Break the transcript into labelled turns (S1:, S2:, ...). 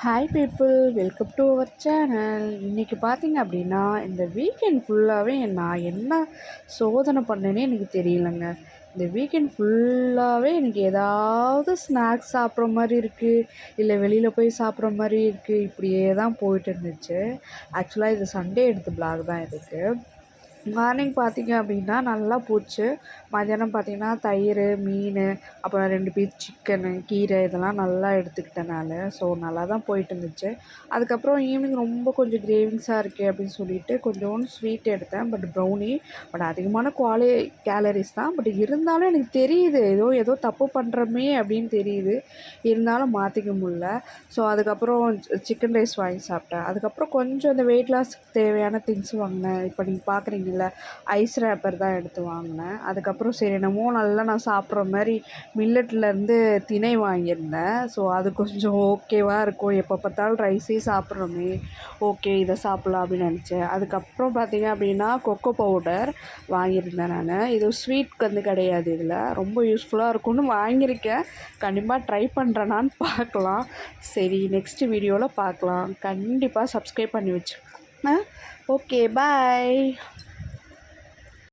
S1: Hi people, welcome to our channel. இன்றைக்கி பார்த்தீங்க அப்படின்னா, இந்த வீக்கெண்ட் ஃபுல்லாகவே நான் என்ன சோதனை பண்ணேனே எனக்கு தெரியலங்க. இந்த வீக்கெண்ட் ஃபுல்லாகவே எனக்கு ஏதாவது ஸ்நாக்ஸ் சாப்பிட்ற மாதிரி இருக்குது, இல்லை வெளியில் போய் சாப்பிட்ற மாதிரி இருக்குது. இப்படியே தான் போயிட்டு இருந்துச்சு. ஆக்சுவலாக இது சண்டே எடுத்த பிளாக் தான் இதுக்கு. மார்னிங் பார்த்தீங்க அப்படின்னா நல்லா போச்சு. மதியானம் பார்த்தீங்கன்னா தயிர், மீன், அப்புறம் 2 பீஸ் சிக்கனு, கீரை இதெல்லாம் நல்லா எடுத்துக்கிட்டேன் நான். ஸோ நல்லா தான் போயிட்டு இருந்துச்சு. அதுக்கப்புறம் ஈவினிங் ரொம்ப கொஞ்சம் கிரேவிங்ஸாக இருக்கே அப்படின்னு சொல்லிட்டு கொஞ்சோண்டு ஸ்வீட் எடுத்தேன். ப்ரௌனி. அதிகமான கேலரிஸ் தான். இருந்தாலும் எனக்கு தெரியுது ஏதோ தப்பு பண்ணுறோமே அப்படின்னு தெரியுது. இருந்தாலும் மாற்றிக்க முடில. ஸோ அதுக்கப்புறம் சிக்கன் ரைஸ் வாங்கி சாப்பிட்டேன். அதுக்கப்புறம் கொஞ்சம் இந்த வெயிட் லாஸ்க்கு தேவையான திங்ஸ் வாங்கினேன். இப்போ நீங்கள் பார்க்குறீங்க ஐஸ் ரேப்பர் தான் எடுத்து வாங்கினேன். அதுக்கப்புறம் சரி என்னமோ நல்லா நான் சாப்பிட்ற மாதிரி மில்லட்லேருந்து திணை வாங்கியிருந்தேன். ஸோ அது கொஞ்சம் ஓகேவாக இருக்கும். எப்போ பார்த்தாலும் ரைஸே சாப்பிட்றோமே, ஓகே இதை சாப்பிட்லாம் அப்படின்னு நினச்சேன். அதுக்கப்புறம் பார்த்தீங்க அப்படின்னா கொக்கோ பவுடர் வாங்கியிருந்தேன் நான். இது ஸ்வீட்க்கு கிடையாது, இதில் ரொம்ப யூஸ்ஃபுல்லாக இருக்கும்னு வாங்கியிருக்கேன். கண்டிப்பாக ட்ரை பண்ணுறேனான்னு பார்க்கலாம். சரி, நெக்ஸ்ட் வீடியோவில் பார்க்கலாம். கண்டிப்பாக சப்ஸ்கிரைப் பண்ணி வச்சுக்கோங்க. ஓகே, பாய்.